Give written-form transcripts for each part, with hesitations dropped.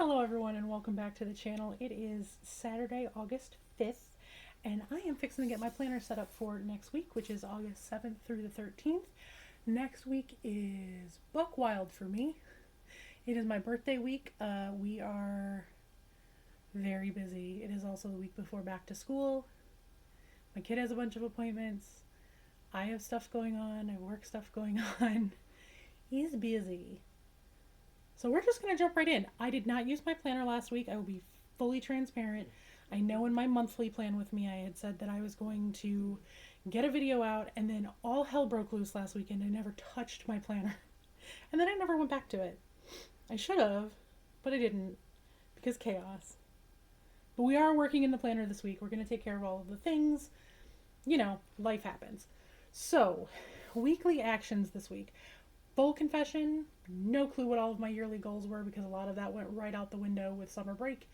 Hello everyone and welcome back to the channel. It is Saturday, August 5th, and I am fixing to get my planner set up for next week, which is August 7th through the 13th. Next week is buck wild for me. It is my birthday week. We are very busy. It is also the week before back to school. My kid has a bunch of appointments. I have stuff going on. I have work stuff going on. He's busy. So we're just going to jump right in. I did not use my planner last week. I will be fully transparent. I know in my monthly plan with me, I had said that I was going to get a video out, and then all hell broke loose last weekend. I never touched my planner. And then I never went back to it. I should have, but I didn't because chaos. But we are working in the planner this week. We're going to take care of all of the things. You know, life happens. So, weekly actions this week. Full confession, no clue what all of my yearly goals were because a lot of that went right out the window with summer break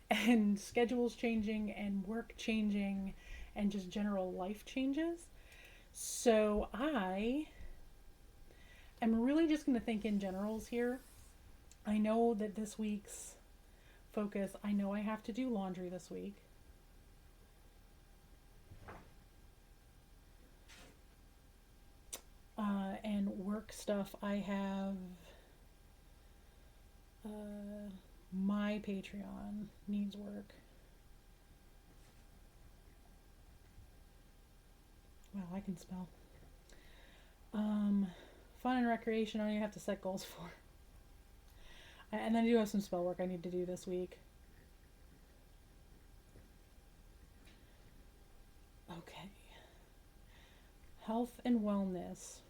and schedules changing and work changing and just general life changes. So I am really just going to think in generals here. I know that this week's focus, I know I have to do laundry this week. And work stuff, I have my Patreon needs work. Wow, I can spell. Fun and recreation, I don't even have to set goals for. And then I do have some spell work I need to do this week. Okay. Health and wellness.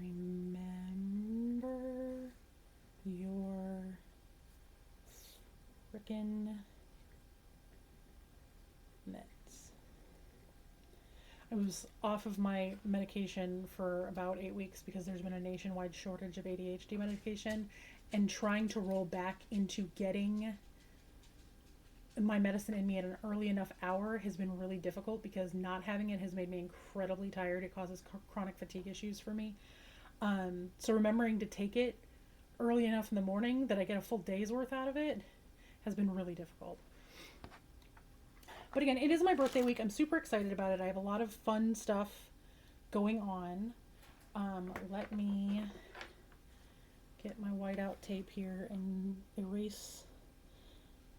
Remember your frickin' meds. I was off of my medication for about 8 weeks because there's been a nationwide shortage of ADHD medication, and trying to roll back into getting my medicine in me at an early enough hour has been really difficult because not having it has made me incredibly tired. It causes chronic fatigue issues for me. So remembering to take it early enough in the morning that I get a full day's worth out of it has been really difficult. But again, it is my birthday week. I'm super excited about it. I have a lot of fun stuff going on. Let me get my whiteout tape here and erase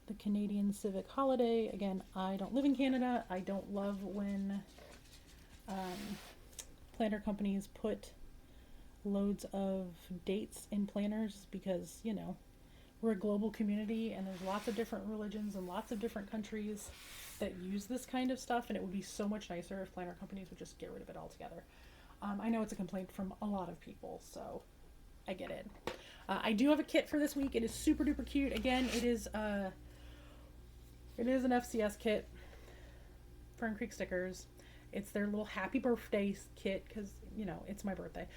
the Canadian civic holiday. Again, I don't live in Canada. I don't love when planner companies put loads of dates in planners because, you know, we're a global community and there's lots of different religions and lots of different countries that use this kind of stuff, and it would be so much nicer if planner companies would just get rid of it altogether. I know it's a complaint from a lot of people, so I get it. I do have a kit for this week. It is super duper cute. Again, it is an FCS kit, Fern Creek stickers. It's their little happy birthday kit because, you know, it's my birthday.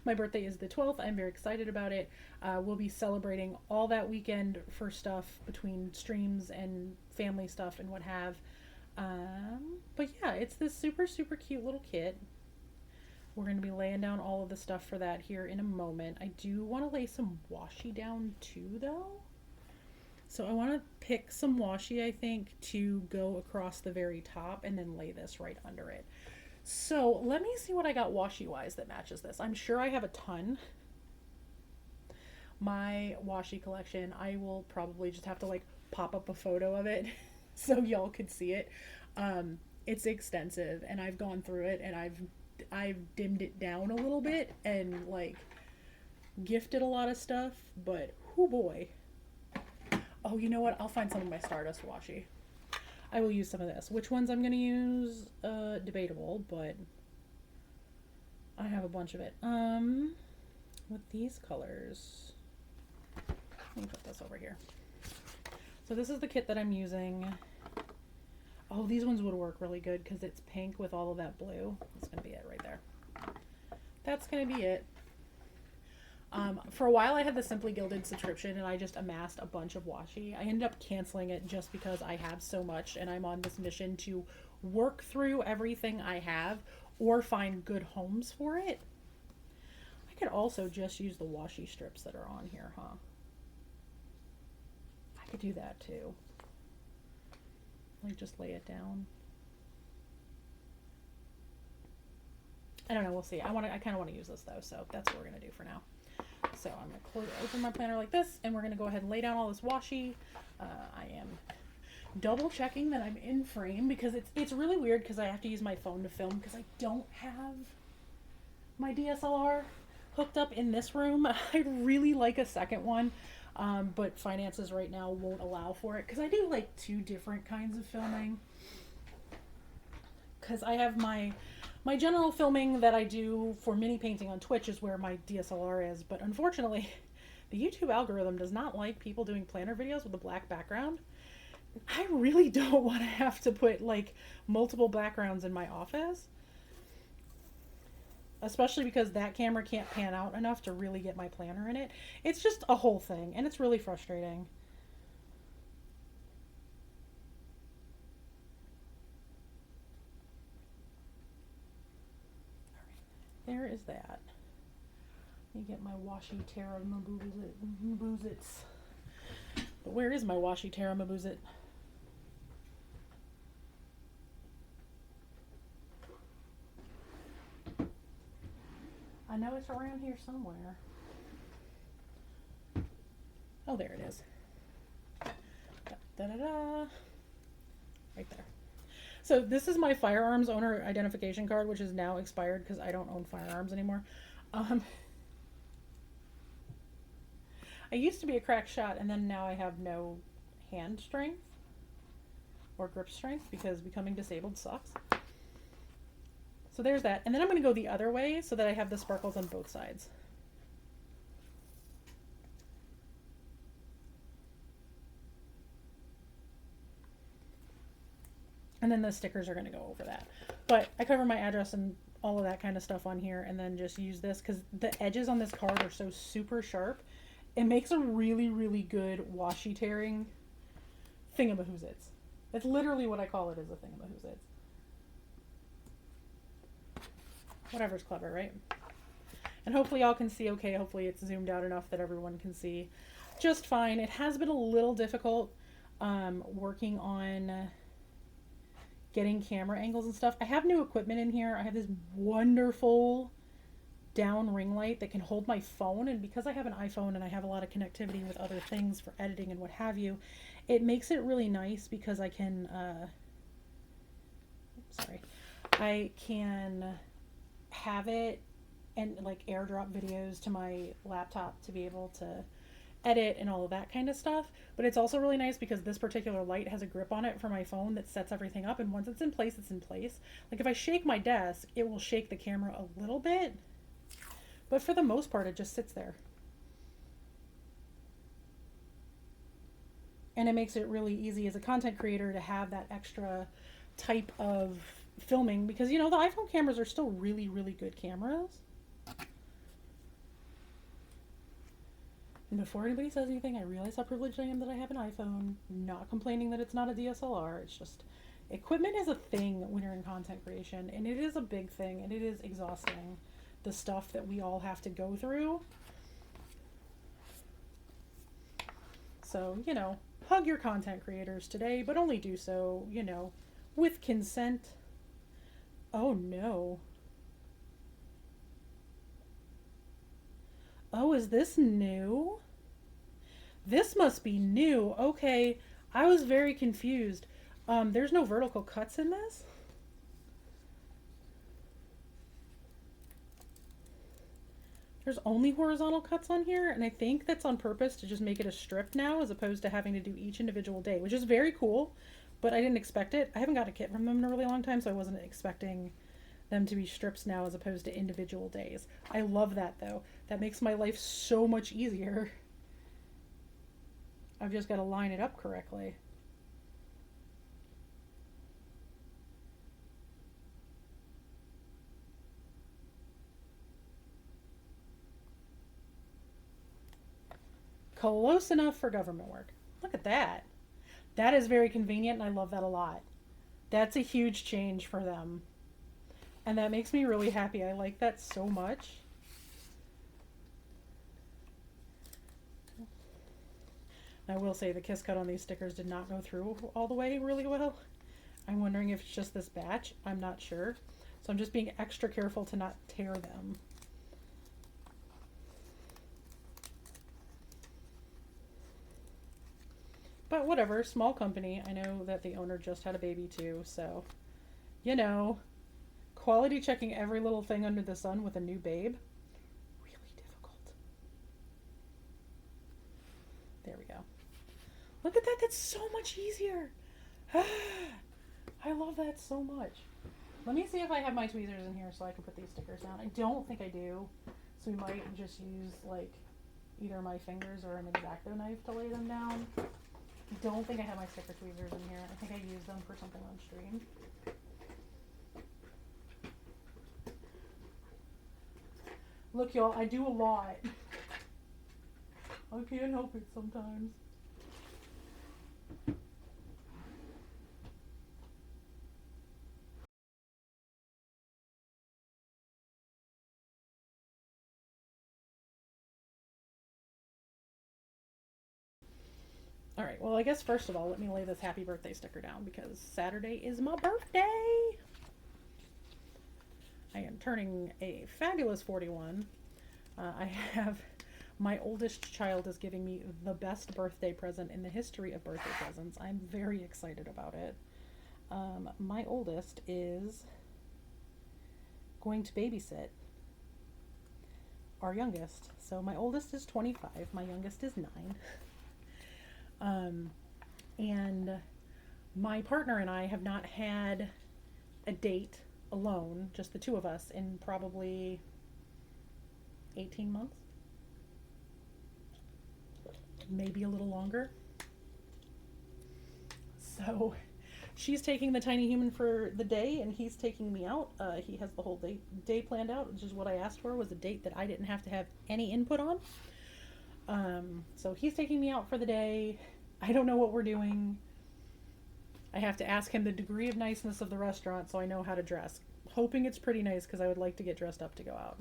My birthday is the 12th. I'm very excited about it. We'll be celebrating all that weekend for stuff between streams and family stuff and what have. But yeah, it's this super, super cute little kit. We're going to be laying down all of the stuff for that here in a moment. I do want to lay some washi down too, though. So I want to pick some washi, I think, to go across the very top and then lay this right under it. So let me see what I got washi-wise that matches this. I'm sure I have a ton. My washi collection, I will probably just have to like pop up a photo of it so y'all could see it. It's extensive and I've gone through it and I've dimmed it down a little bit and like gifted a lot of stuff, but oh boy. Oh, you know what? I'll find some of my Stardust washi. I will use some of this. Which ones I'm going to use? Debatable, but I have a bunch of it. With these colors. Let me put this over here. So this is the kit that I'm using. Oh, these ones would work really good because it's pink with all of that blue. That's going to be it right there. That's going to be it. For a while I had the Simply Gilded subscription and I just amassed a bunch of washi. I ended up canceling it just because I have so much and I'm on this mission to work through everything I have or find good homes for it. I could also just use the washi strips that are on here, huh? could do that too. Like just lay it down. I don't know, we'll see. I kind of want to use this though, so that's what we're going to do for now. So I'm going to open my planner like this, and we're going to go ahead and lay down all this washi. I am double checking that I'm in frame because it's really weird because I have to use my phone to film because I don't have my DSLR hooked up in this room. I'd really like a second one, but finances right now won't allow for it because I do like 2 different kinds of filming. Because I have my general filming that I do for mini painting on Twitch is where my DSLR is, but unfortunately the YouTube algorithm does not like people doing planner videos with a black background. I really don't want to have to put like multiple backgrounds in my office, especially because that camera can't pan out enough to really get my planner in it. It's just a whole thing, and it's really frustrating. There is that. Let me get my washi Terramabuzits. But where is my washi Terramabuzit? I know it's around here somewhere. Oh, there it is. Da-da-da. Right there. So this is my firearms owner identification card, which is now expired because I don't own firearms anymore. I used to be a crack shot, and then now I have no hand strength or grip strength because becoming disabled sucks. So there's that. And then I'm going to go the other way so that I have the sparkles on both sides. And then the stickers are going to go over that. But I cover my address and all of that kind of stuff on here, and then just use this because the edges on this card are so super sharp. It makes a really, really good washi tearing thingamahoozits. That's literally what I call it, is a thingamahoozits. Whatever's clever, right? And hopefully y'all can see okay. Hopefully it's zoomed out enough that everyone can see just fine. It has been a little difficult working on getting camera angles and stuff. I have new equipment in here. I have this wonderful down ring light that can hold my phone, and because I have an iPhone and I have a lot of connectivity with other things for editing and what have you, it makes it really nice because I can I can have it and like airdrop videos to my laptop to be able to edit and all of that kind of stuff. But it's also really nice because this particular light has a grip on it for my phone that sets everything up, and once it's in place, it's in place. Like if I shake my desk, it will shake the camera a little bit, but for the most part it just sits there. And it makes it really easy as a content creator to have that extra type of filming because, you know, the iPhone cameras are still really, really good cameras. And before anybody says anything, I realize how privileged I am that I have an iPhone. Not complaining that it's not a DSLR. It's just, equipment is a thing when you're in content creation, and it is a big thing, and it is exhausting, the stuff that we all have to go through. So, you know, hug your content creators today, but only do so, you know, with consent. Oh no. Oh, is this new? This must be new. Okay, I was very confused. There's no vertical cuts in this? There's only horizontal cuts on here, and I think that's on purpose to just make it a strip now as opposed to having to do each individual day, which is very cool, but I didn't expect it. I haven't got a kit from them in a really long time, so I wasn't expecting them to be strips now as opposed to individual days. I love that though. That makes my life so much easier. I've just got to line it up correctly. Close enough for government work. Look at that. That is very convenient, and I love that a lot. That's a huge change for them. And that makes me really happy. I like that so much. I will say the kiss cut on these stickers did not go through all the way really well. I'm wondering if it's just this batch. I'm not sure. So I'm just being extra careful to not tear them. But whatever, small company. I know that the owner just had a baby too, so, you know, quality checking every little thing under the sun with a new babe, really difficult. There we go. Look at that, that's so much easier. I love that so much. Let me see if I have my tweezers in here so I can put these stickers down. I don't think I do, so we might just use like either my fingers or an X-Acto knife to lay them down. I don't think I have my sticker tweezers in here. I think I used them for something on stream. Look, y'all, I do a lot. I can't help it sometimes. All right, well, I guess first of all, let me lay this happy birthday sticker down because Saturday is my birthday. I am turning a fabulous 41. I have, my oldest child is giving me the best birthday present in the history of birthday presents. I'm very excited about it. My oldest is going to babysit our youngest. So my oldest is 25, my youngest is 9. And my partner and I have not had a date alone, just the two of us, in probably 18 months, maybe a little longer. So she's taking the tiny human for the day and he's taking me out. He has the whole day planned out, which is what I asked for, was a date that I didn't have to have any input on. So he's taking me out for the day. I don't know what we're doing. I have to ask him the degree of niceness of the restaurant so I know how to dress. Hoping it's pretty nice because I would like to get dressed up to go out.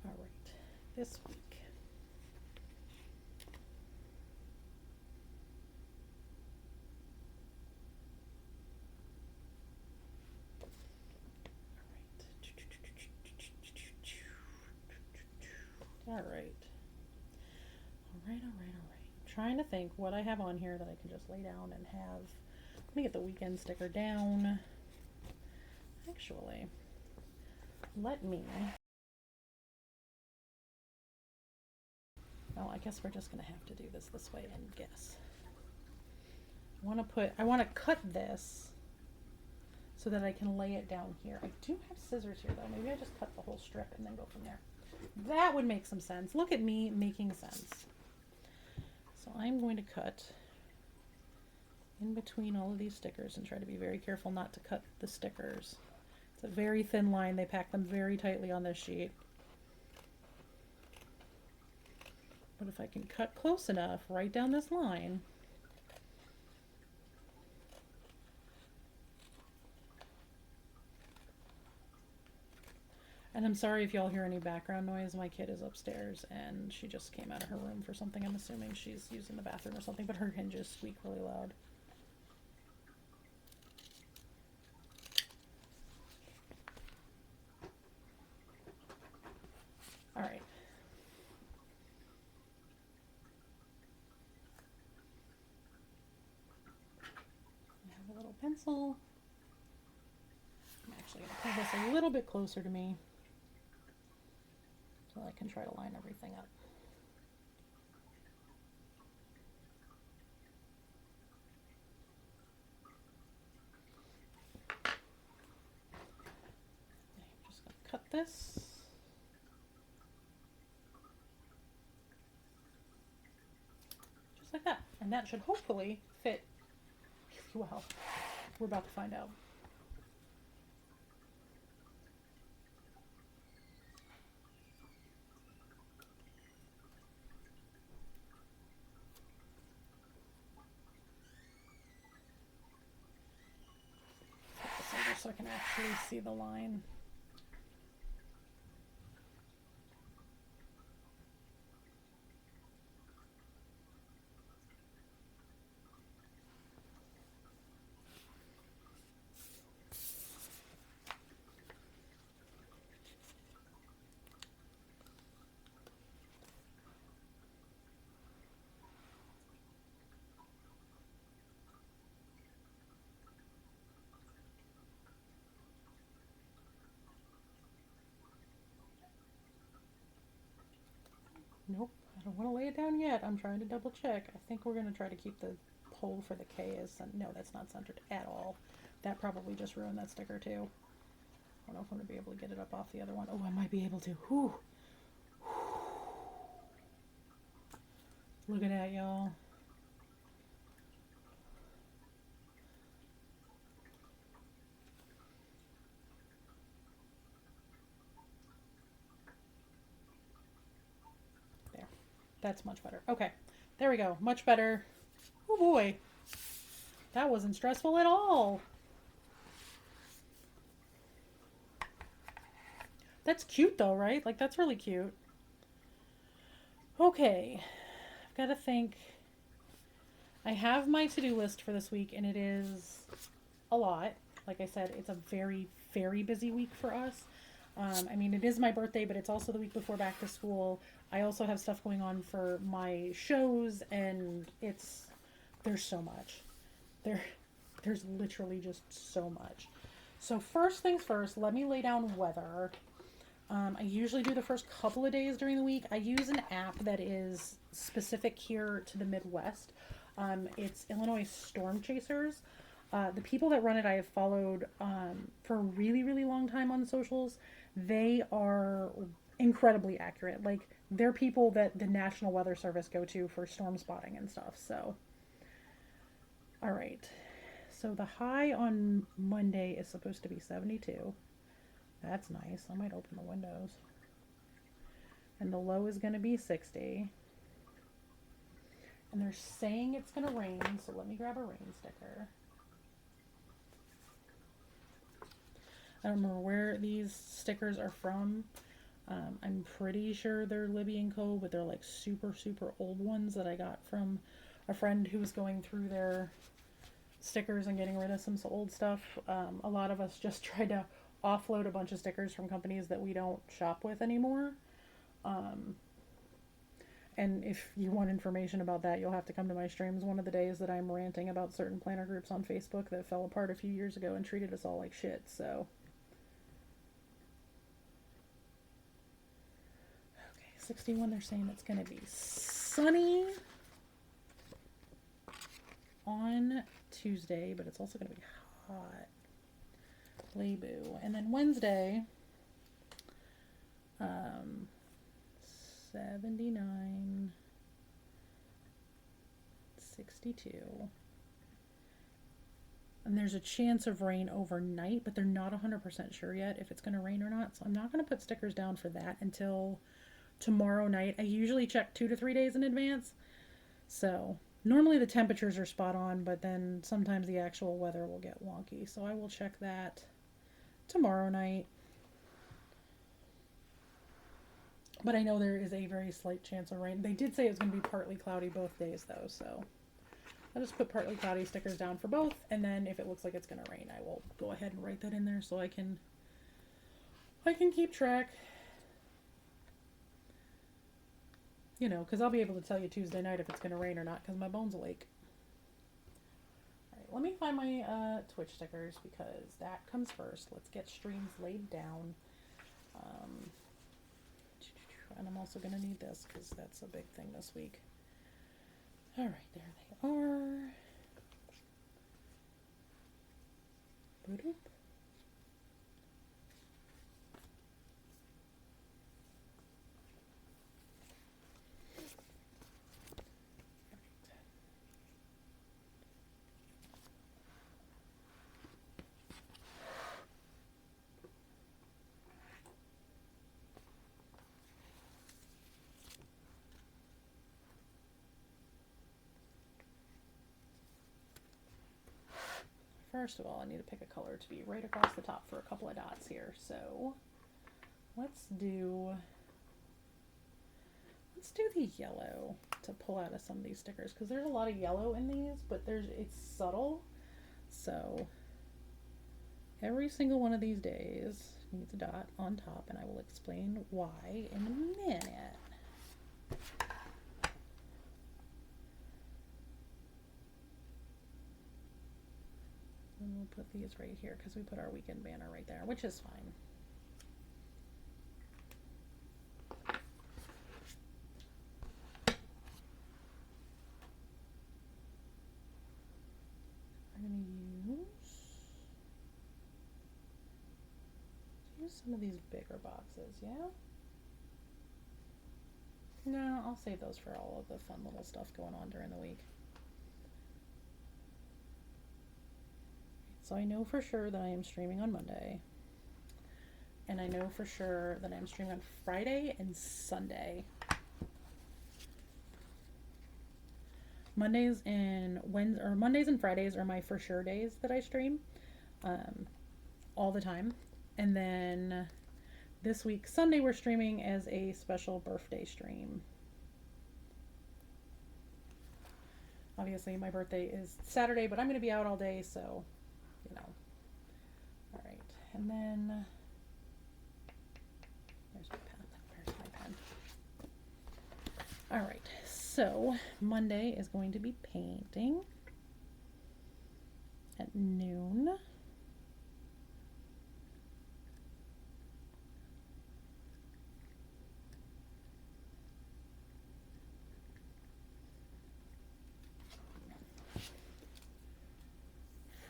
All right, this week. All right. All right. Trying to think what I have on here that I can just lay down and have. Let me get the weekend sticker down. Actually, let me. Oh, I guess we're just gonna have to do this way and guess. I want to cut this so that I can lay it down here. I do have scissors here though. Maybe I just cut the whole strip and then go from there. That would make some sense. Look at me making sense. So I'm going to cut in between all of these stickers and try to be very careful not to cut the stickers. It's a very thin line. They pack them very tightly on this sheet. But if I can cut close enough right down this line, and I'm sorry if y'all hear any background noise. My kid is upstairs and she just came out of her room for something. I'm assuming she's using the bathroom or something, but her hinges squeak really loud. All right. I have a little pencil. I'm actually going to pull this a little bit closer to me so I can try to line everything up. I'm just going to cut this. Just like that. And that should hopefully fit really well. We're about to find out. So I can actually see the line. I don't want to lay it down yet. I'm trying to double check. I think we're going to try to keep the pole for the K as no, that's not centered at all. That probably just ruined that sticker too. I don't know if I'm going to be able to get it up off the other one. Oh, I might be able to. Whew. Look at that, y'all. There. That's much better. Okay. There we go. Much better. Oh boy. That wasn't stressful at all. That's cute though, right? Like, that's really cute. Okay. I've got to think. I have my to-do list for this week, and it is a lot. Like I said, it's a very, very busy week for us. I mean, it is my birthday, but it's also the week before back to school. I also have stuff going on for my shows, and there's so much. There's literally just so much. So first things first, let me lay down weather. I usually do the first couple of days during the week. I use an app that is specific here to the Midwest. It's Illinois Storm Chasers. The people that run it I have followed for a really, really long time on socials. They are incredibly accurate. Like, they're people that the National Weather Service go to for storm spotting and stuff. So, all right. So the high on Monday is supposed to be 72. That's nice. I might open the windows. And the low is going to be 60. And they're saying it's going to rain, so let me grab a rain sticker. I don't remember where these stickers are from. I'm pretty sure they're Libby & Co., but they're like super, super old ones that I got from a friend who was going through their stickers and getting rid of some old stuff. A lot of us just tried to offload a bunch of stickers from companies that we don't shop with anymore. And if you want information about that, you'll have to come to my streams one of the days that I'm ranting about certain planner groups on Facebook that fell apart a few years ago and treated us all like shit. So, okay, 61, they're saying it's going to be sunny on Tuesday, but it's also going to be hot. Laboo. And then Wednesday, 79, 62. And there's a chance of rain overnight, but they're not 100% sure yet if it's going to rain or not. So I'm not going to put stickers down for that until tomorrow night. I usually check 2 to 3 days in advance. So normally the temperatures are spot on, but then sometimes the actual weather will get wonky. So I will check that tomorrow night. But I know there is a very slight chance of rain. They did say it was going to be partly cloudy both days, though, so I'll just put partly cloudy stickers down for both, and then if it looks like it's going to rain, I will go ahead and write that in there so I can keep track. You know, because I'll be able to tell you Tuesday night if it's going to rain or not, because my bones will ache. All right, let me find my Twitch stickers, because that comes first. Let's get streams laid down. And I'm also going to need this because that's a big thing this week. All right, there they are. Boop. First of all, I need to pick a color to be right across the top for a couple of dots here. So let's do the yellow to pull out of some of these stickers, because there's a lot of yellow in these, but it's subtle. So every single one of these days needs a dot on top, and I will explain why in a minute. And we'll put these right here because we put our weekend banner right there, which is fine. some of these bigger boxes, yeah? No, I'll save those for all of the fun little stuff going on during the week. So I know for sure that I am streaming on Monday. And I know for sure that I'm streaming on Friday and Sunday. Mondays and Fridays are my for sure days that I stream, all the time. And then this week, Sunday, we're streaming as a special birthday stream. Obviously, my birthday is Saturday, but I'm going to be out all day, so, you know. All right, and then there's my pen. Where's my pen? All right, so Monday is going to be painting at noon.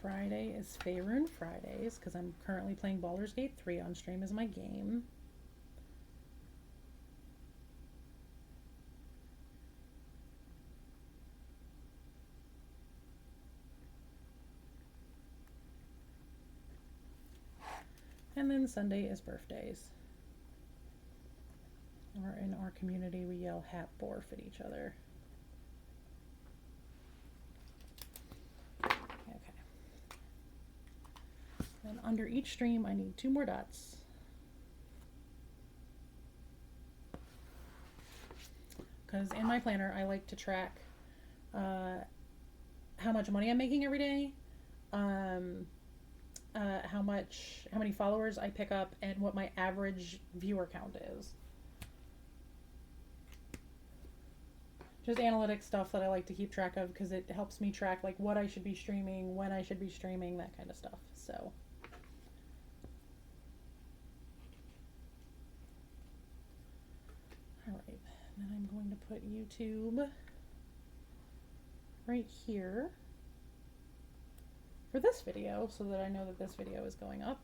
Friday is Faerun Fridays because I'm currently playing Baldur's Gate 3 on stream as my game. And then Sunday is birthdays. Or in our community, we yell "Hap Borf" at each other. Okay. Then under each stream, I need 2 more dots. Because in my planner, I like to track how much money I'm making every day, how many followers I pick up, and what my average viewer count is. Just analytic stuff that I like to keep track of because it helps me track like what I should be streaming, when I should be streaming, that kind of stuff. So all right, then I'm going to put YouTube right here for this video so that I know that this video is going up.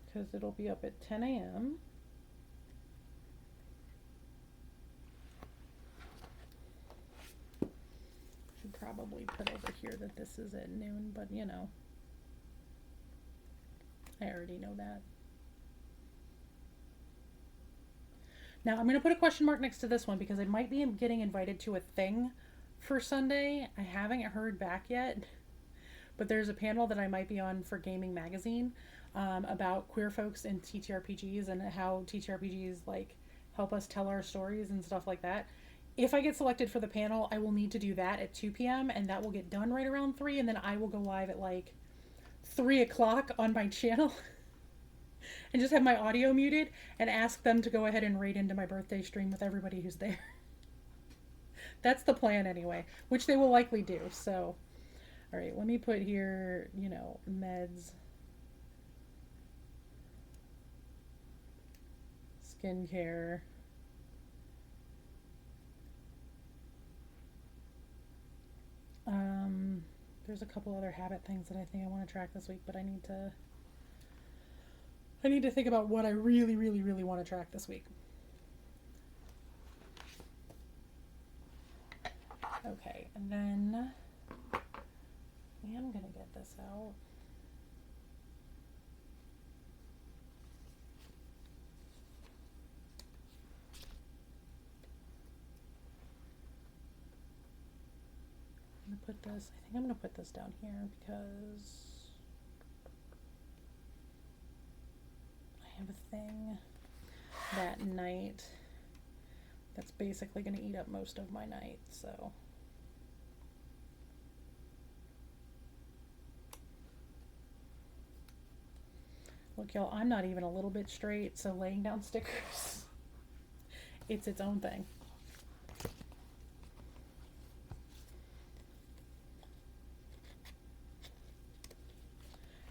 Because it'll be up at 10 a.m. Should probably put over here that this is at noon, but you know, I already know that. Now I'm going to put a question mark next to this one because I might be getting invited to a thing for Sunday. I haven't heard back yet, but there's a panel that I might be on for Gaming Magazine about queer folks in TTRPGs and how TTRPGs like help us tell our stories and stuff like that. If I get selected for the panel, I will need to do that at 2 p.m. and that will get done right around 3, and then I will go live at like 3 o'clock on my channel and just have my audio muted and ask them to go ahead and raid into my birthday stream with everybody who's there. That's the plan anyway, which they will likely do. So, all right, let me put here, you know, meds, skincare, there's a couple other habit things that I think I want to track this week, but I need to think about what I really, really, really want to track this week. Okay, and then I am going to get this out. I'm going to put this, I think I'm going to put this down here because I have a thing that night that's basically going to eat up most of my night, so. Look, y'all, I'm not even a little bit straight, so laying down stickers, it's its own thing.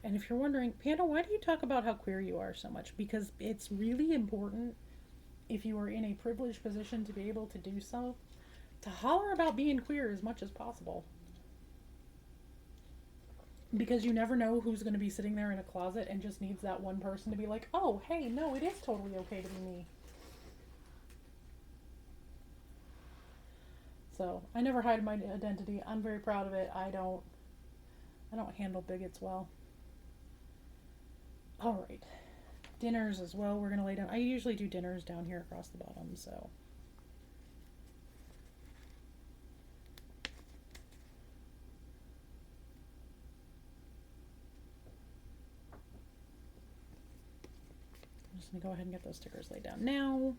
And if you're wondering, Panda, why do you talk about how queer you are so much? Because it's really important, if you are in a privileged position to be able to do so, to holler about being queer as much as possible. because you never know who's going to be sitting there in a closet and just needs that one person to be like, oh, hey, no, it is totally okay to be me. So I never hide my identity. I'm very proud of it. I don't handle bigots well. All right. Dinners as well. We're going to lay down. I usually do dinners down here across the bottom, so. I'm just going to go ahead and get those stickers laid down now.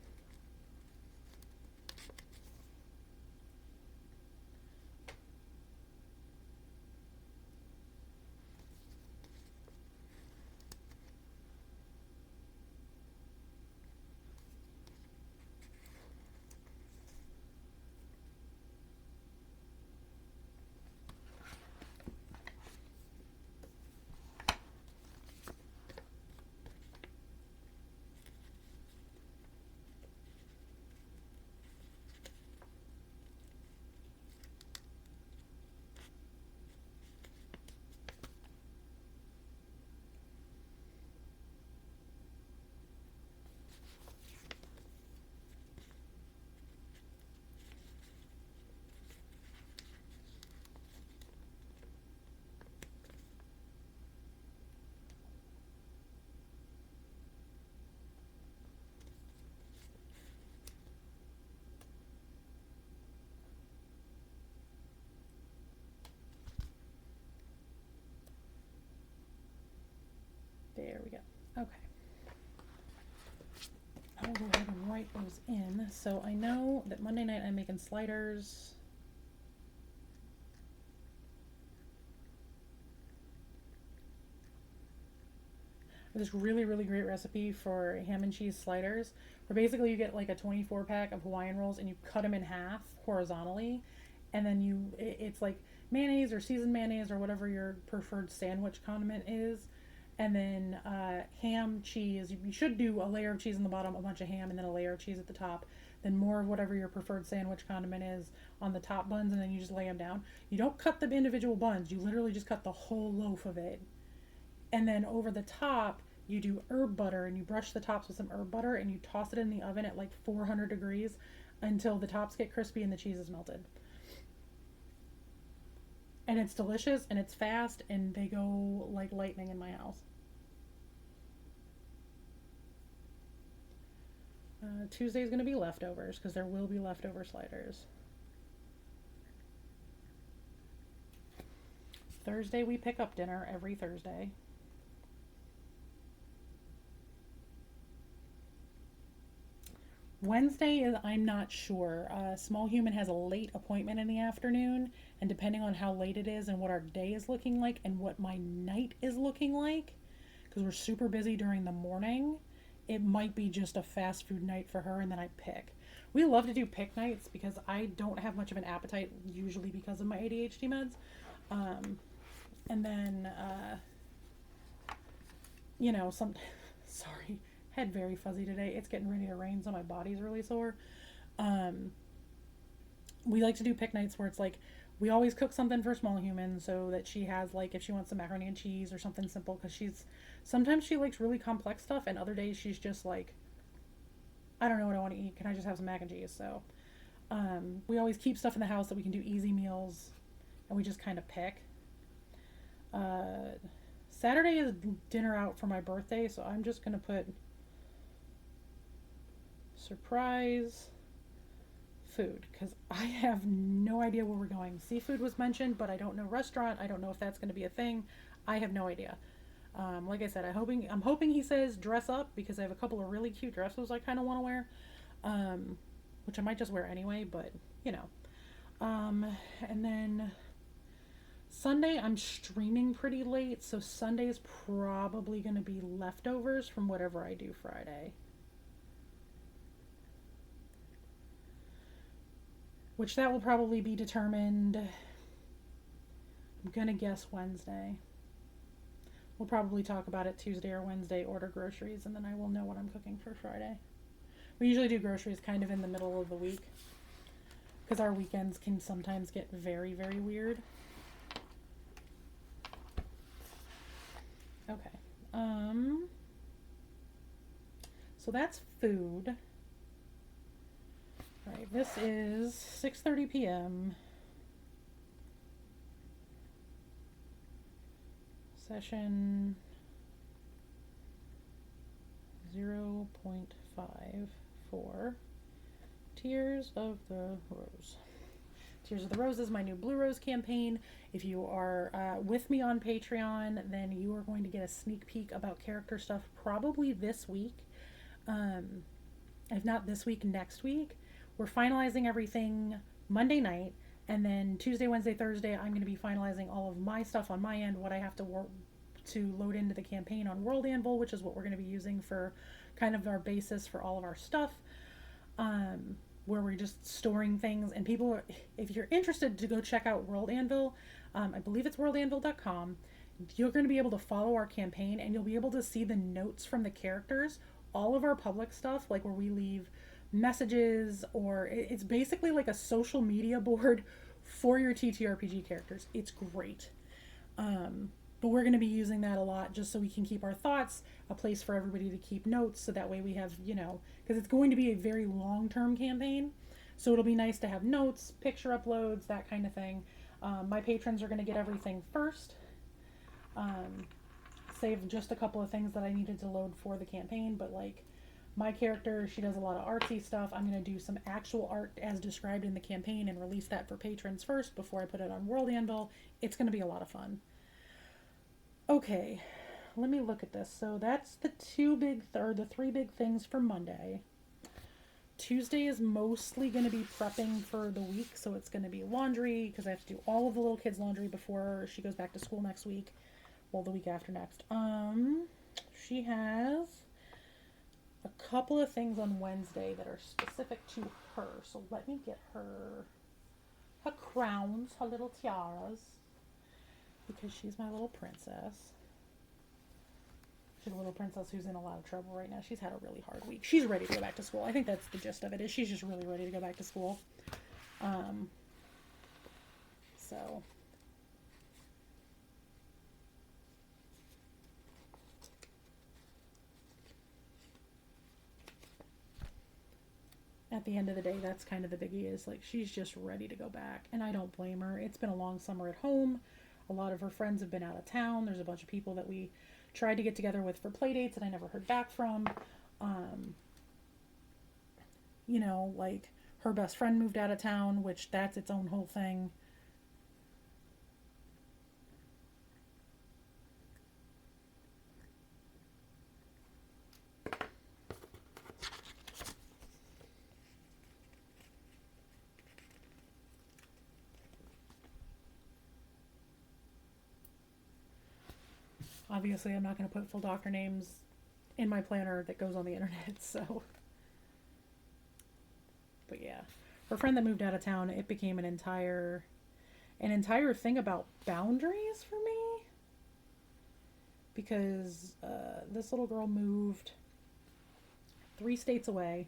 There we go. Okay. I'll go ahead and write those in. So I know that Monday night I'm making sliders. This really, really great recipe for ham and cheese sliders, where basically you get like a 24 pack of Hawaiian rolls and you cut them in half horizontally, and then it's like mayonnaise or seasoned mayonnaise or whatever your preferred sandwich condiment is, and then ham, cheese. You should do a layer of cheese on the bottom, a bunch of ham, and then a layer of cheese at the top, then more of whatever your preferred sandwich condiment is on the top buns, and then you just lay them down. You don't cut the individual buns, you literally just cut the whole loaf of it. And then over the top, you do herb butter, and you brush the tops with some herb butter, and you toss it in the oven at like 400 degrees until the tops get crispy and the cheese is melted. And it's delicious, and it's fast, and they go like lightning in my house. Tuesday is going to be leftovers, because there will be leftover sliders. Thursday, we pick up dinner every Thursday. Wednesday is, I'm not sure. Small Human has a late appointment in the afternoon, and depending on how late it is and what our day is looking like and what my night is looking like, because we're super busy during the morning, it might be just a fast food night for her, and then I pick. We love to do pick nights because I don't have much of an appetite, usually because of my ADHD meds. And then, sorry, head very fuzzy today. It's getting ready to rain, so my body's really sore. We like to do pick nights where it's like, we always cook something for Small Human so that she has, like, if she wants some macaroni and cheese or something simple, because sometimes she likes really complex stuff, and other days she's just like, I don't know what I want to eat. Can I just have some mac and cheese? So we always keep stuff in the house that we can do easy meals, and we just kind of pick. Saturday is dinner out for my birthday, so I'm just going to put surprise food, because I have no idea where we're going. Seafood was mentioned, but I don't know restaurant. I don't know if that's going to be a thing. I have no idea. Like I said, I'm hoping he says dress up, because I have a couple of really cute dresses I kind of want to wear, which I might just wear anyway, but and then Sunday I'm streaming pretty late, so Sunday is probably going to be leftovers from whatever I do Friday. Which that will probably be determined, I'm going to guess Wednesday. We'll probably talk about it Tuesday or Wednesday, order groceries, and then I will know what I'm cooking for Friday. We usually do groceries kind of in the middle of the week, because our weekends can sometimes get very, very weird. Okay. So that's food. All right, this is 6:30 p.m. Session 0.54. Tears of the Rose. Tears of the Rose is my new Blue Rose campaign. If you are with me on Patreon, then you are going to get a sneak peek about character stuff probably this week. If not this week, next week. We're finalizing everything Monday night, and then Tuesday, Wednesday, Thursday, I'm going to be finalizing all of my stuff on my end, what I have to work to load into the campaign on World Anvil, which is what we're going to be using for kind of our basis for all of our stuff. Where we're just storing things, and people, if you're interested to go check out World Anvil, I believe it's worldanvil.com. You're going to be able to follow our campaign, and you'll be able to see the notes from the characters, all of our public stuff, like where we leave messages, or it's basically like a social media board for your TTRPG characters. It's great. But we're going to be using that a lot just so we can keep our thoughts, a place for everybody to keep notes, so that way we have, because it's going to be a very long-term campaign, so it'll be nice to have notes, picture uploads, that kind of thing. My patrons are going to get everything first. Save just a couple of things that I needed to load for the campaign, but like my character, she does a lot of artsy stuff. I'm going to do some actual art as described in the campaign and release that for patrons first before I put it on World Anvil. It's going to be a lot of fun. Okay, let me look at this. So that's the the three big things for Monday. Tuesday is mostly going to be prepping for the week, so it's going to be laundry, because I have to do all of the little kids' laundry before she goes back to school next week. Well, the week after next. She has a couple of things on Wednesday that are specific to her. So let me get her crowns, her little tiaras, because she's my little princess. She's a little princess who's in a lot of trouble right now. She's had a really hard week. She's ready to go back to school. I think that's the gist of it, is she's just really ready to go back to school. So at the end of the day, that's kind of the biggie, is like she's just ready to go back, and I don't blame her. It's been a long summer at home. A lot of her friends have been out of town. There's a bunch of people that we tried to get together with for play dates that I never heard back from. Like her best friend moved out of town, which that's its own whole thing. Obviously, I'm not going to put full doctor names in my planner that goes on the internet, so. But yeah, her friend that moved out of town, it became an entire thing about boundaries for me, because this little girl moved 2 states away,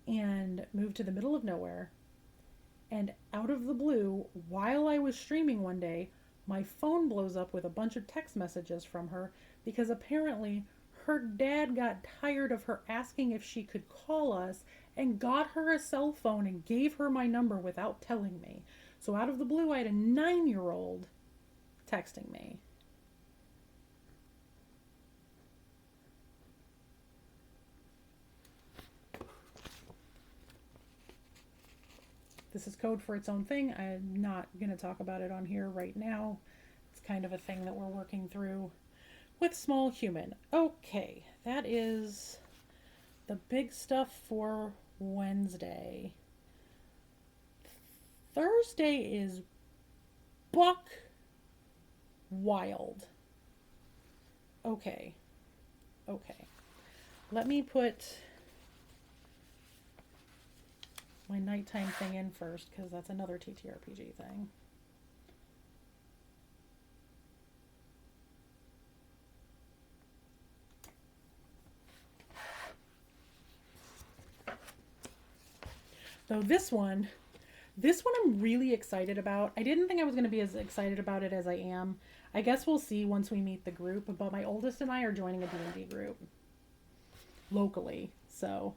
and moved to the middle of nowhere. And out of the blue, while I was streaming one day, my phone blows up with a bunch of text messages from her, because apparently her dad got tired of her asking if she could call us and got her a cell phone and gave her my number without telling me. So out of the blue, I had a 9-year-old texting me. This is code for its own thing. I'm not going to talk about it on here right now. It's kind of a thing that we're working through with Small Human. Okay, that is the big stuff for Wednesday. Thursday is buck wild. Okay. Let me put my nighttime thing in first, because that's another TTRPG thing. Though this one This one I'm really excited about. I didn't think I was going to be as excited about it as I am. I guess we'll see once we meet the group, but my oldest and I are joining a D&D group locally, so...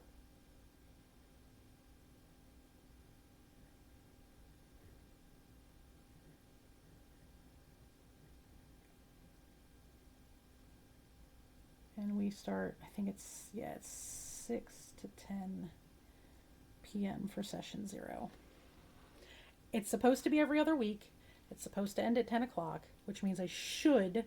And we start, I think it's 6 to 10 p.m. for session 0. It's supposed to be every other week. It's supposed to end at 10 o'clock, which means I should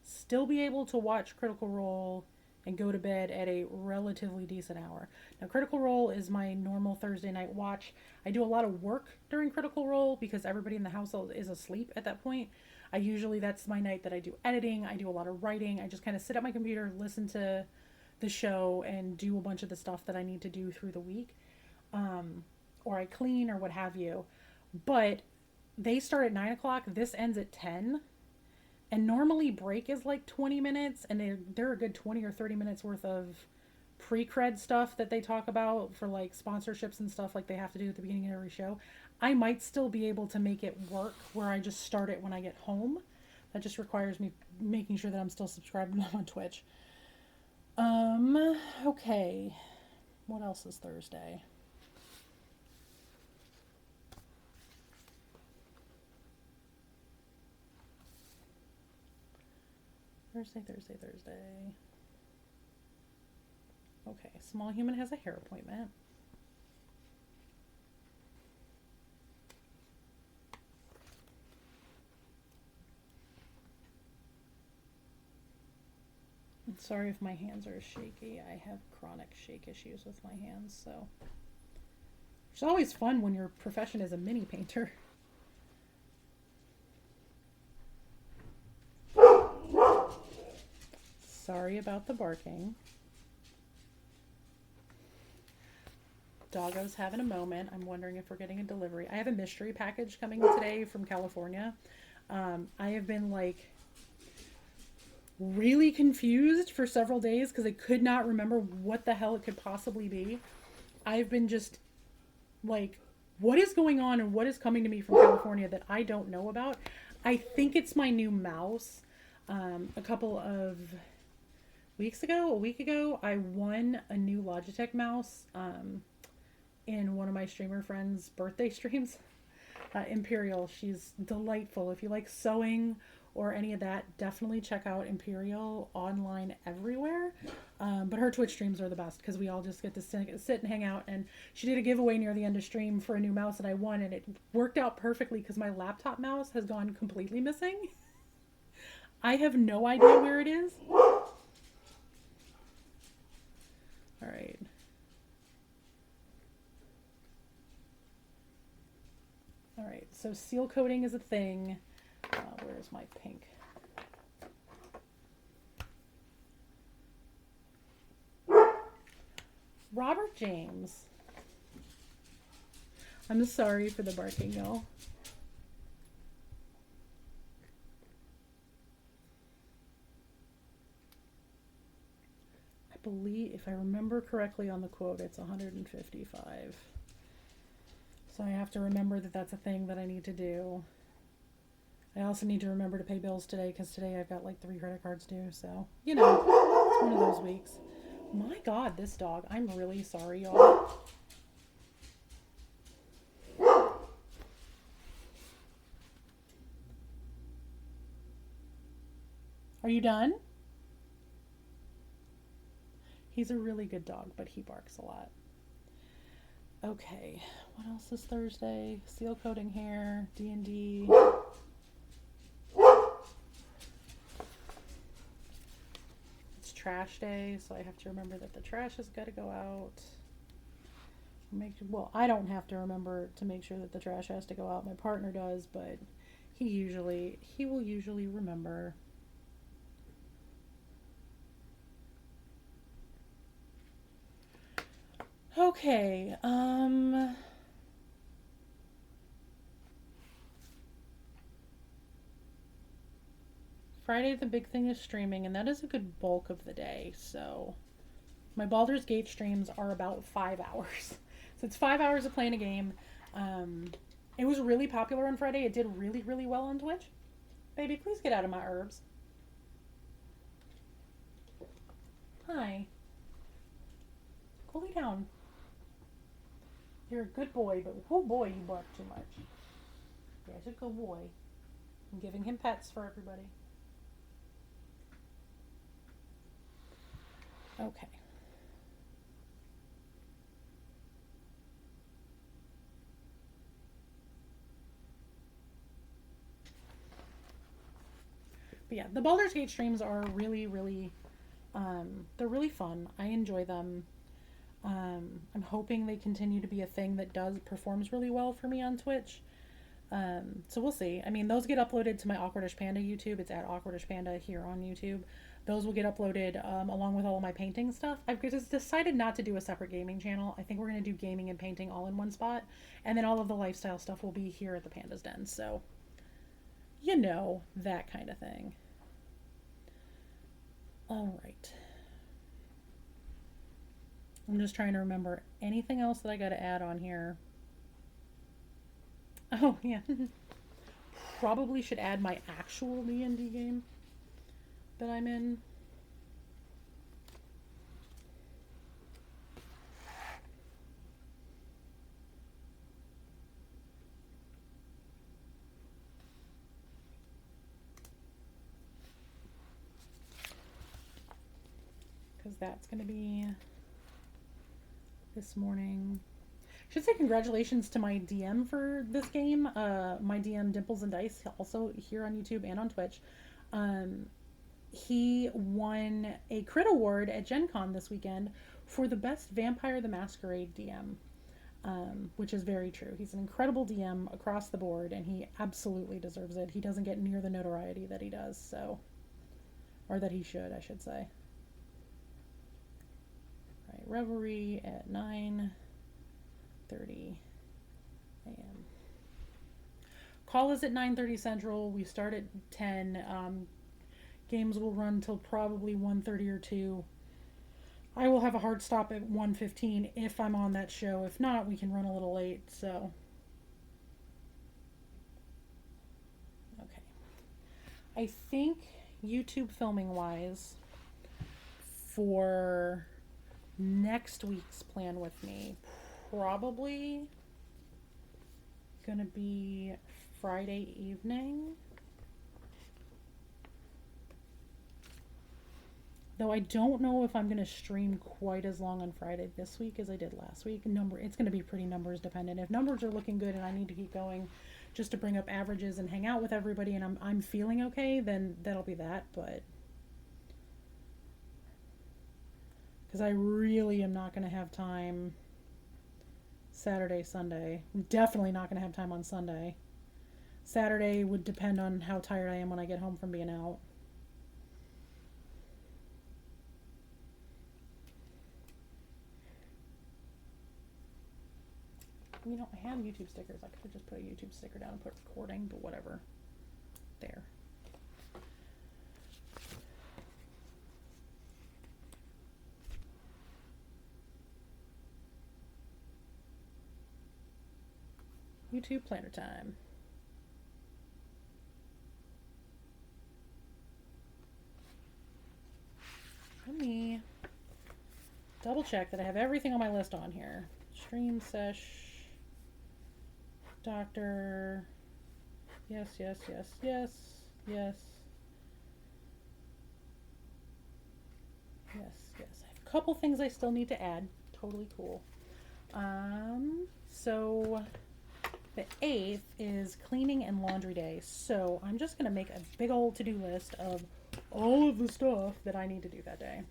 still be able to watch Critical Role and go to bed at a relatively decent hour. Now, Critical Role is my normal Thursday night watch. I do a lot of work during Critical Role because everybody in the household is asleep at that point. That's my night that I do editing. I do a lot of writing. I just kind of sit at my computer, listen to the show, and do a bunch of the stuff that I need to do through the week. Or I clean or what have you. But they start at 9 o'clock. This ends at 10. And normally break is like 20 minutes. And they're a good 20 or 30 minutes worth of pre-cred stuff that they talk about for like sponsorships and stuff like they have to do at the beginning of every show. I might still be able to make it work where I just start it when I get home. That just requires me making sure that I'm still subscribed on Twitch. Okay. What else is Thursday? Thursday. Okay, Small Human has a hair appointment. I'm sorry if my hands are shaky. I have chronic shake issues with my hands, so. It's always fun when your profession is a mini painter. Sorry about the barking. Doggo's having a moment. I'm wondering if we're getting a delivery. I have a mystery package coming today from California. I have been like really confused for several days because I could not remember what the hell it could possibly be. I've been just like, what is going on and what is coming to me from California that I don't know about? I think it's my new mouse. A couple of a week ago, I won a new Logitech mouse in one of my streamer friends' birthday streams. Imperial, she's delightful. If you like sewing or any of that, definitely check out Imperial online everywhere. But her Twitch streams are the best because we all just get to sit and hang out. And she did a giveaway near the end of stream for a new mouse that I won, and it worked out perfectly because my laptop mouse has gone completely missing. I have no idea where it is. All right. All right, so seal coating is a thing. Where's my pink? Robert James. I'm sorry for the barking, y'all. I believe, if I remember correctly on the quote, it's 155. So I have to remember that that's a thing that I need to do. I also need to remember to pay bills today because today I've got like 3 credit cards due. So, you know, it's one of those weeks. My God, this dog. I'm really sorry, y'all. Are you done? He's a really good dog, but he barks a lot. Okay, what else is Thursday? Seal coating hair, D&D. It's trash day, so I have to remember that the trash has got to go out. Well, I don't have to remember to make sure that the trash has to go out. My partner does, but he will usually remember. Okay, Friday the big thing is streaming, and that is a good bulk of the day, so my Baldur's Gate streams are about 5 hours. So it's 5 hours of playing a game. It was really popular on Friday. It did really, really well on Twitch. Baby, please get out of my herbs. Hi. Go lay down. You're a good boy, but oh boy, you bark too much. Yes, a good boy. I'm giving him pets for everybody. Okay. But yeah, the Baldur's Gate streams are really, really, they're really fun. I enjoy them. I'm hoping they continue to be a thing that performs really well for me on Twitch. So we'll see. I mean, those get uploaded to my Awkwardish Panda YouTube. It's at Awkwardish Panda here on YouTube. Those will get uploaded along with all of my painting stuff. I've just decided not to do a separate gaming channel. I think we're going to do gaming and painting all in one spot. And then all of the lifestyle stuff will be here at the Panda's Den. So, you know, that kind of thing. All right. I'm just trying to remember anything else that I got to add on here. Oh, yeah. Probably should add my actual D&D game that I'm in. Because that's going to be this morning. I should say congratulations to my DM for this game. My DM, Dimples and Dice, also here on YouTube and on Twitch. He won a crit award at Gen Con this weekend for the best Vampire the Masquerade DM, which is very true. He's an incredible DM across the board, and he absolutely deserves it. He doesn't get near the notoriety that he does, so, or that he should, I should say. All right, Revelry at 9:30 a.m. Call is at 9:30 Central. We start at 10. Games will run till probably 1:30 or 2. I will have a hard stop at 1:15 if I'm on that show. If not, we can run a little late, so. Okay. I think YouTube filming wise for next week's Plan With Me, probably gonna be Friday evening. Though I don't know if I'm going to stream quite as long on Friday this week as I did last week. It's going to be pretty numbers dependent. If numbers are looking good and I need to keep going just to bring up averages and hang out with everybody and I'm feeling okay, then that'll be that. But because I really am not going to have time Saturday, Sunday. I'm definitely not going to have time on Sunday. Saturday would depend on how tired I am when I get home from being out. You know, I have YouTube stickers. I could have just put a YouTube sticker down and put recording, but whatever. There. YouTube planner time. Let me double check that I have everything on my list on here. Stream sesh. Doctor. Yes, yes, yes, yes, yes. Yes, yes. I have a couple things I still need to add. Totally cool. So the 8th is cleaning and laundry day. So I'm just going to make a big old to-do list of all of the stuff that I need to do that day.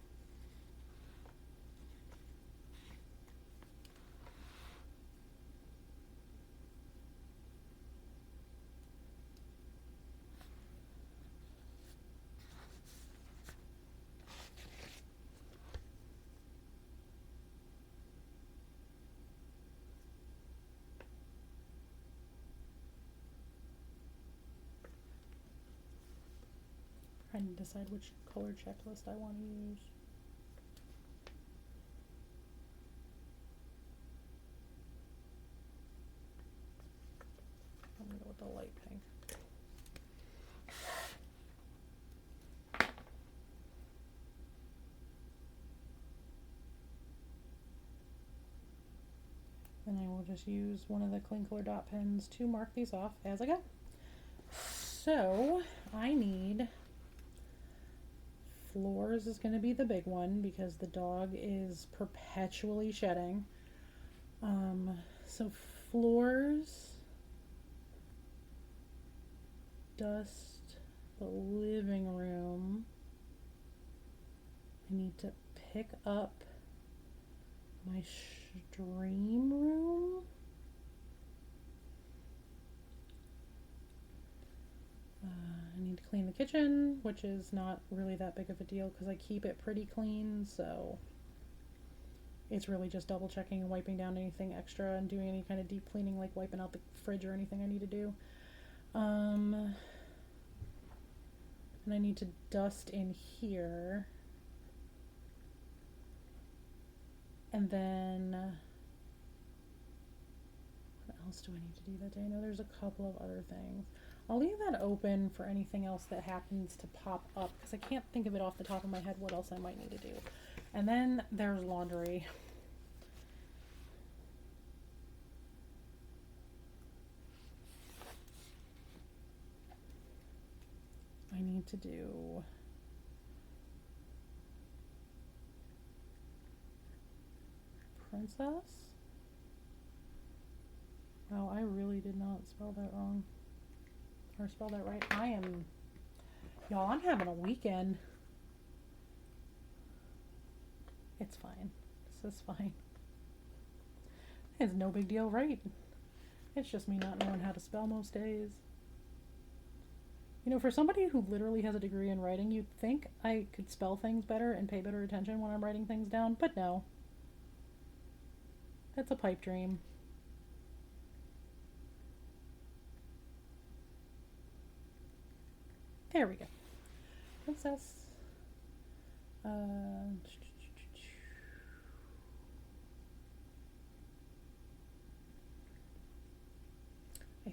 Trying to decide which color checklist I want to use. the light pink. And I will just use one of the clean color dot pens to mark these off as I go. So I need, floors is going to be the big one because the dog is perpetually shedding. So floors, dust the living room. I need to pick up my stream room. I need to clean the kitchen, which is not really that big of a deal because I keep it pretty clean, so it's really just double checking and wiping down anything extra and doing any kind of deep cleaning, like wiping out the fridge or anything I need to do. And I need to dust in here. And then, what else do I need to do that day? I know there's a couple of other things. I'll leave that open for anything else that happens to pop up because I can't think of it off the top of my head what else I might need to do. And then there's laundry. I need to do princess. Wow, I really did not spell that wrong. Or spell that right. Y'all, I'm having a weekend. It's fine. This is fine. It's no big deal, right? It's just me not knowing how to spell most days. You know, for somebody who literally has a degree in writing, you'd think I could spell things better and pay better attention when I'm writing things down, but no. That's a pipe dream. There we go. Princess. I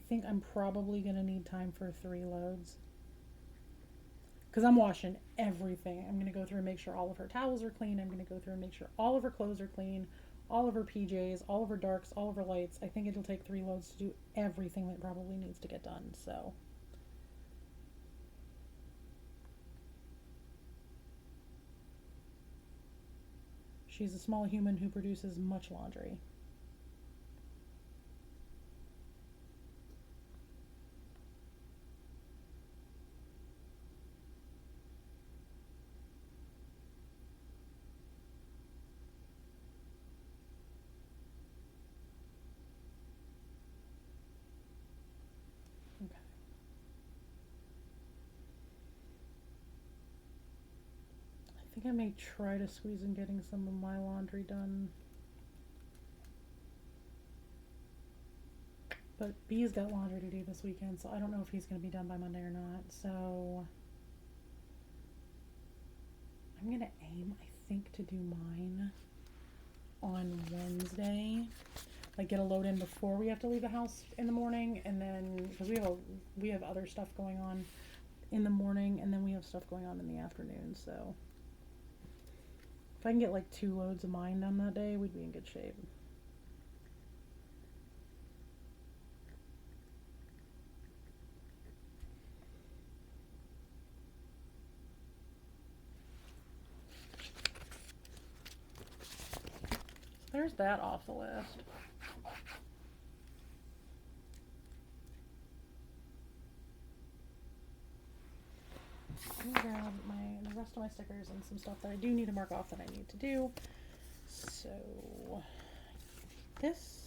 think I'm probably going to need time for 3 loads. Because I'm washing everything. I'm going to go through and make sure all of her towels are clean. I'm going to go through and make sure all of her clothes are clean. All of her PJs, all of her darks, all of her lights. I think it'll take 3 loads to do everything that probably needs to get done. So she's a small human who produces much laundry. Okay. I think I may try to squeeze in getting some of my laundry done. But B's got laundry to do this weekend, so I don't know if he's going to be done by Monday or not. So I'm going to aim, I think, to do mine on Wednesday. Like get a load in before we have to leave the house in the morning, and then because we have other stuff going on in the morning, and then we have stuff going on in the afternoon. So if I can get like 2 loads of mine done that day, we'd be in good shape. There's that off the list. Let me grab the rest of my stickers and some stuff that I do need to mark off that I need to do. So this.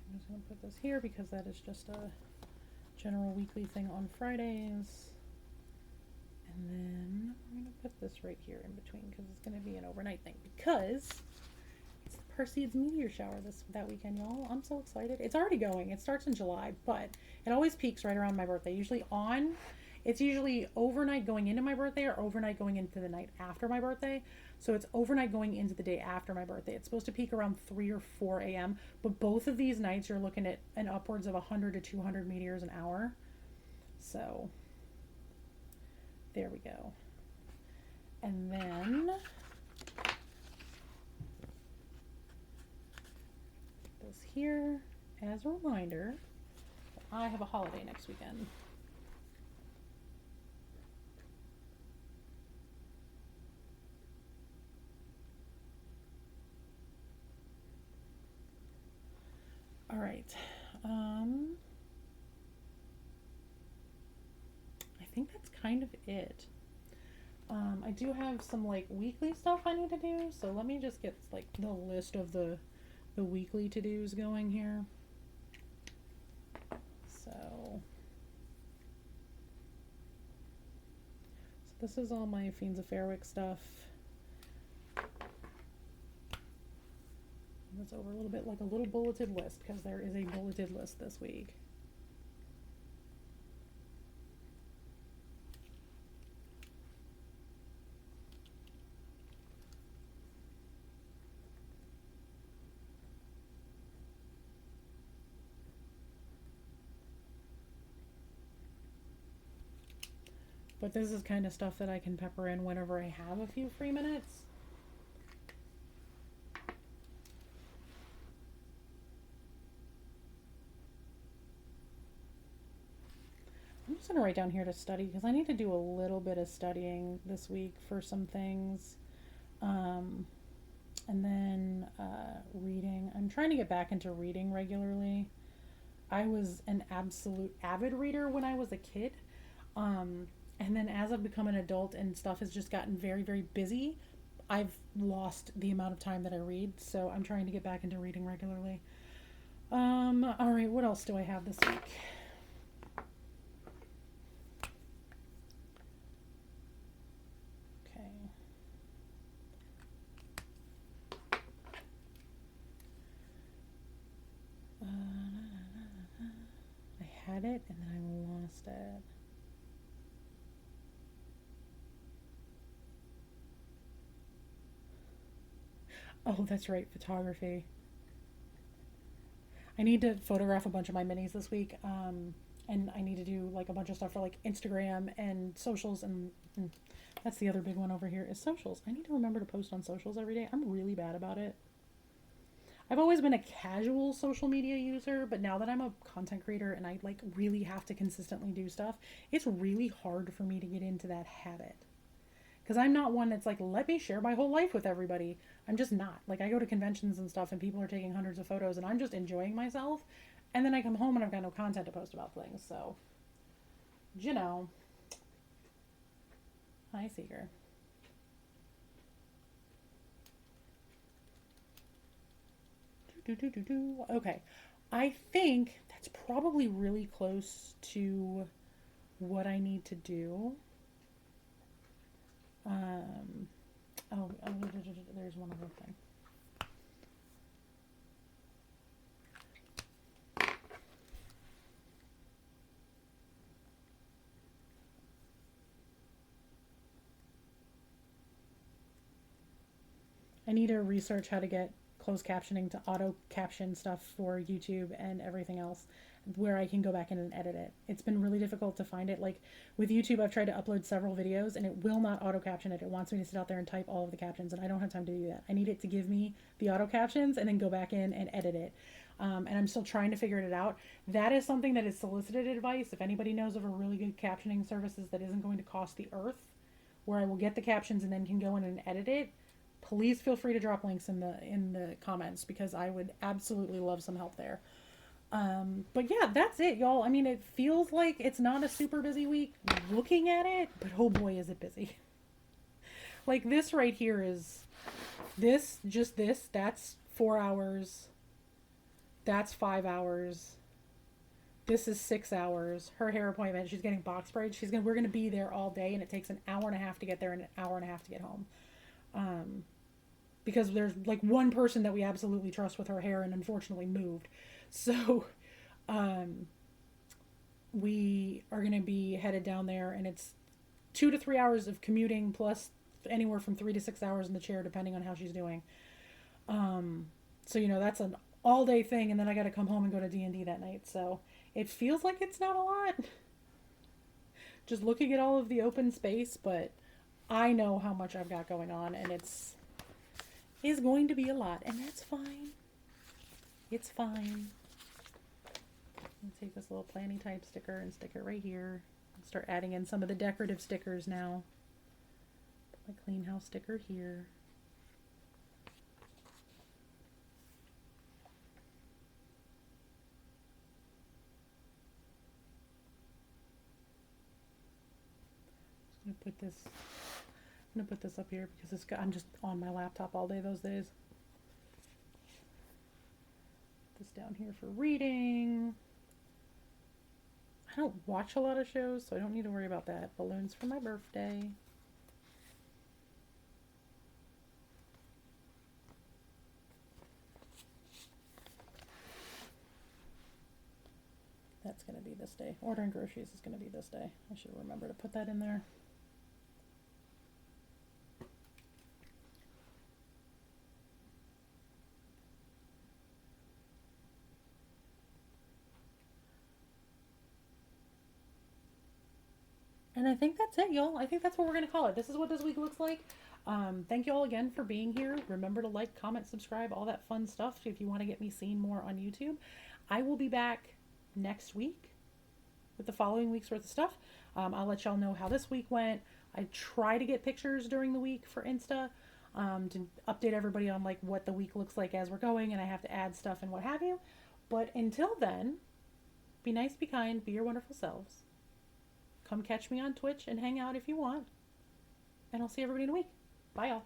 I'm just going to put this here because that is just a general weekly thing on Fridays. And then we're going to put this right here in between because it's going to be an overnight thing because it's the Perseids meteor shower that weekend, y'all. I'm so excited. It's already going. It starts in July, but it always peaks right around my birthday. It's usually overnight going into my birthday or overnight going into the night after my birthday. So it's overnight going into the day after my birthday. It's supposed to peak around 3 or 4 a.m. But both of these nights you're looking at an upwards of 100 to 200 meteors an hour. So there we go. And then this here as a reminder that I have a holiday next weekend. All right. I think that's kind of it. I do have some like weekly stuff I need to do, so let me just get like the list of the weekly to-dos going here. So this is all my Fiends of Fairwick stuff. It's over a little bit like a little bulleted list because there is a bulleted list this week. But this is kind of stuff that I can pepper in whenever I have a few free minutes. I'm just going to write down here to study because I need to do a little bit of studying this week for some things. And then reading. I'm trying to get back into reading regularly. I was an absolute avid reader when I was a kid. And then as I've become an adult and stuff has just gotten very, very busy, I've lost the amount of time that I read. So I'm trying to get back into reading regularly. All right, what else do I have this week? Okay. I had it and then I lost it. Oh, that's right, photography. I need to photograph a bunch of my minis this week, and I need to do like a bunch of stuff for like Instagram and socials, and that's the other big one over here is socials. I need to remember to post on socials every day. I'm really bad about it. I've always been a casual social media user, but now that I'm a content creator and I like really have to consistently do stuff, it's really hard for me to get into that habit. Because I'm not one that's like, let me share my whole life with everybody. I'm just not. Like, I go to conventions and stuff and people are taking hundreds of photos and I'm just enjoying myself. And then I come home and I've got no content to post about things. So, you know. Hi, Seeker. Okay. I think that's probably really close to what I need to do. There's one other thing. I need to research how to get closed captioning to auto caption stuff for YouTube and everything else where I can go back in and edit it. It's been really difficult to find it. Like with YouTube, I've tried to upload several videos and it will not auto caption it. It wants me to sit out there and type all of the captions and I don't have time to do that. I need it to give me the auto captions and then go back in and edit it. And I'm still trying to figure it out. That is something that is solicited advice. If anybody knows of a really good captioning services that isn't going to cost the earth, where I will get the captions and then can go in and edit it, please feel free to drop links in the comments because I would absolutely love some help there. But yeah, that's it, y'all. I mean, it feels like it's not a super busy week looking at it, but oh boy, is it busy. Like this right here is this, that's 4 hours. That's 5 hours. This is 6 hours. Her hair appointment, she's getting box braids. We're gonna be there all day, and it takes an hour and a half to get there and an hour and a half to get home. Um, because there's like one person that we absolutely trust with her hair, and unfortunately moved. So, um, we are gonna be headed down there, and it's 2 to 3 hours of commuting plus anywhere from 3 to 6 hours in the chair, depending on how she's doing. Um, so that's an all day thing, and then I got to come home and go to D&D that night. So it feels like it's not a lot, just looking at all of the open space, but I know how much I've got going on, and is going to be a lot, and that's fine. It's fine. Let's take this little planny type sticker and stick it right here. Start adding in some of the decorative stickers now. Put my clean house sticker here. I'm gonna put this up here because I'm just on my laptop all day those days. Put this down here for reading. I don't watch a lot of shows, so I don't need to worry about that. Balloons for my birthday. That's going to be this day. Ordering groceries is going to be this day. I should remember to put that in there. And I think that's it, y'all. I think that's what we're going to call it. This is what this week looks like. Thank you all again for being here. Remember to like, comment, subscribe, all that fun stuff if you want to get me seen more on YouTube. I will be back next week with the following week's worth of stuff. I'll let y'all know how this week went. I try to get pictures during the week for Insta to update everybody on like what the week looks like as we're going, and I have to add stuff and what have you. But until then, be nice, be kind, be your wonderful selves. Come catch me on Twitch and hang out if you want. And I'll see everybody in a week. Bye, y'all.